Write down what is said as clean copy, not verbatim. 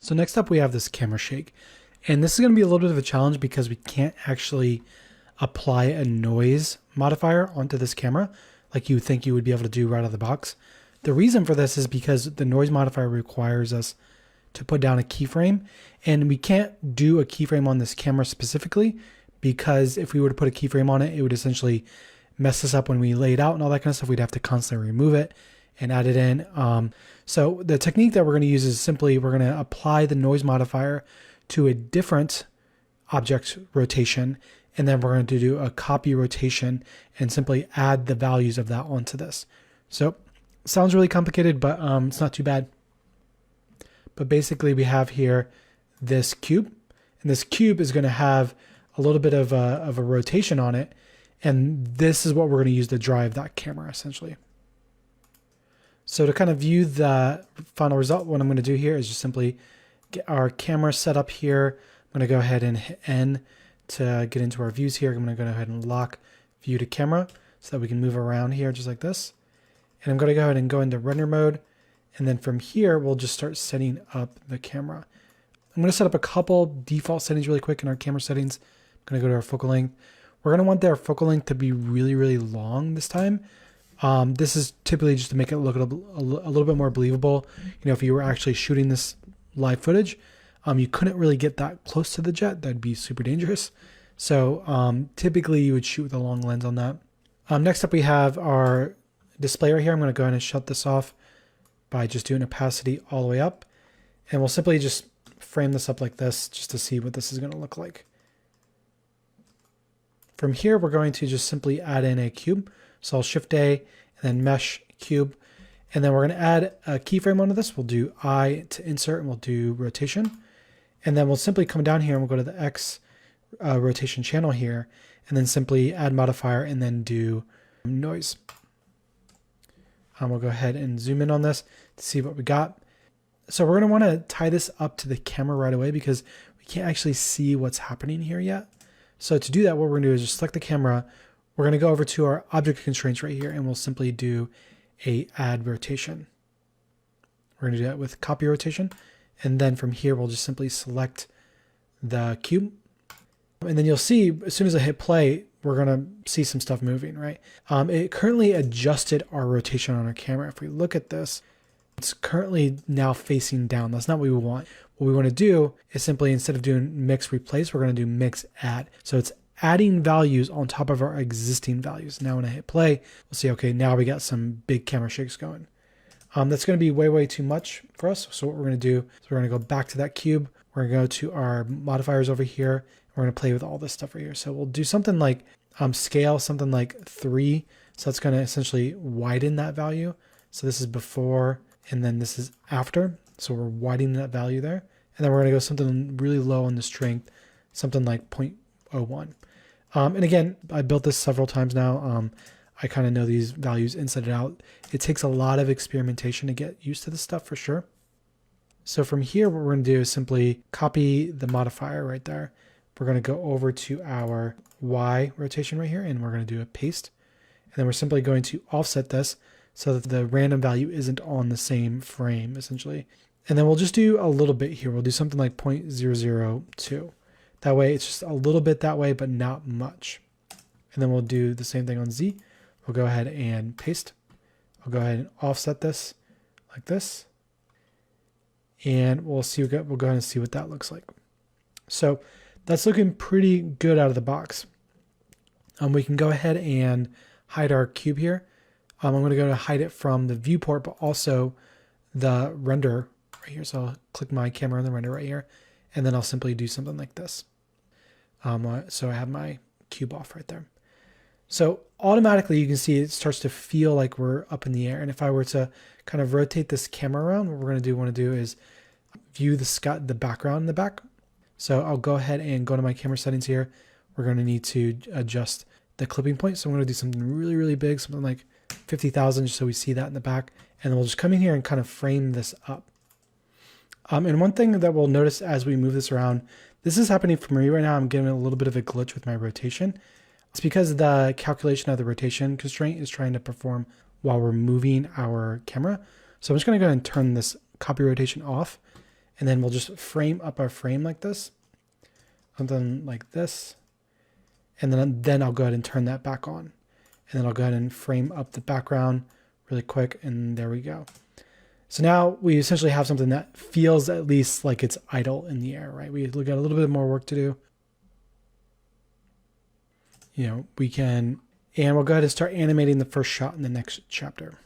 So next up we have this camera shake. And this is going to be a little bit of a challenge because we can't actually apply a noise modifier onto this camera like you would think you would be able to do right out of the box. The reason for this is because the noise modifier requires us to put down a keyframe, and we can't do a keyframe on this camera specifically because if we were to put a keyframe on it, it would essentially mess us up when we lay it out and all that kind of stuff. We'd have to constantly remove it and add it in. So the technique that we're going to use is simply we're going to apply the noise modifier to a different object rotation, and then we're going to do a copy rotation and simply add the values of that onto this. So sounds really complicated, but it's not too bad. But basically we have here this cube, and this cube is going to have a little bit of a rotation on it, and this is what we're going to use to drive that camera essentially. So to kind of view the final result, what I'm going to do here is just simply get our camera set up here. I'm going to go ahead and hit N to get into our views here. I'm going to go ahead and lock view to camera so that we can move around here just like this. And I'm going to go ahead and go into render mode. And then from here, we'll just start setting up the camera. I'm going to set up a couple default settings really quick in our camera settings. I'm going to go to our focal length. We're going to want our focal length to be really, really long this time. This is typically just to make it look a little bit more believable. You know, if you were actually shooting this live footage, you couldn't really get that close to the jet. That'd be super dangerous. So typically you would shoot with a long lens on that. Next up we have our display right here. I'm going to go ahead and shut this off by just doing opacity all the way up. And we'll simply just frame this up like this just to see what this is going to look like. From here, we're going to just simply add in a cube. So I'll Shift A and then Mesh Cube. And then we're going to add a keyframe onto this. We'll do I to insert and we'll do rotation. And then we'll simply come down here and we'll go to the X rotation channel here and then simply add modifier and then do noise. We'll go ahead and zoom in on this to see what we got. So we're going to want to tie this up to the camera right away because we can't actually see what's happening here yet. So to do that, what we're going to do is just select the camera. We're going to go over to our object constraints right here and we'll simply do a add rotation. We're going to do that with copy rotation. And then from here, we'll just simply select the cube. And then you'll see as soon as I hit play, we're going to see some stuff moving, right? It currently adjusted our rotation on our camera. If we look at this, it's currently now facing down. That's not what we want. What we want to do is simply, instead of doing mix replace, we're going to do mix add. So it's adding values on top of our existing values. Now when I hit play, we'll see, okay, now we got some big camera shakes going. That's going to be way, way too much for us. So what we're going to do is we're going to go back to that cube. We're going to go to our modifiers over here. We're going to play with all this stuff right here. So we'll do something like scale, something like 3. So that's going to essentially widen that value. So this is before, and then this is after. So we're widening that value there. And then we're going to go something really low on the strength, something like 0.01. And again, I built this several times now. I kind of know these values inside and out. It takes a lot of experimentation to get used to this stuff for sure. So from here, what we're going to do is simply copy the modifier right there. We're going to go over to our Y rotation right here, and we're going to do a paste. And then we're simply going to offset this so that the random value isn't on the same frame, essentially. And then we'll just do a little bit here. We'll do something like 0.002. That way, it's just a little bit that way, but not much. And then we'll do the same thing on Z. We'll go ahead and paste. I'll go ahead and offset this like this. And we'll go ahead and see what that looks like. So that's looking pretty good out of the box. We can go ahead and hide our cube here. I'm going to go to hide it from the viewport, but also the render right here. So I'll click my camera on the render right here, and then I'll simply do something like this. So I have my cube off right there. So automatically you can see it starts to feel like we're up in the air. And if I were to kind of rotate this camera around, what we're going to want to do is view the background in the back. So I'll go ahead and go to my camera settings here. We're going to need to adjust the clipping point. So I'm going to do something really, really big, something like 50,000, just so we see that in the back. And then we'll just come in here and kind of frame this up. And one thing that we'll notice as we move this around, this is happening for me right now. I'm getting a little bit of a glitch with my rotation. It's because the calculation of the rotation constraint is trying to perform while we're moving our camera. So I'm just going to go ahead and turn this copy rotation off. And then we'll just frame up our frame like this, something like this. And then I'll go ahead and turn that back on. And then I'll go ahead and frame up the background really quick. And there we go. So now we essentially have something that feels at least like it's idle in the air, right? We got a little bit more work to do. We can, and we'll go ahead and start animating the first shot in the next chapter.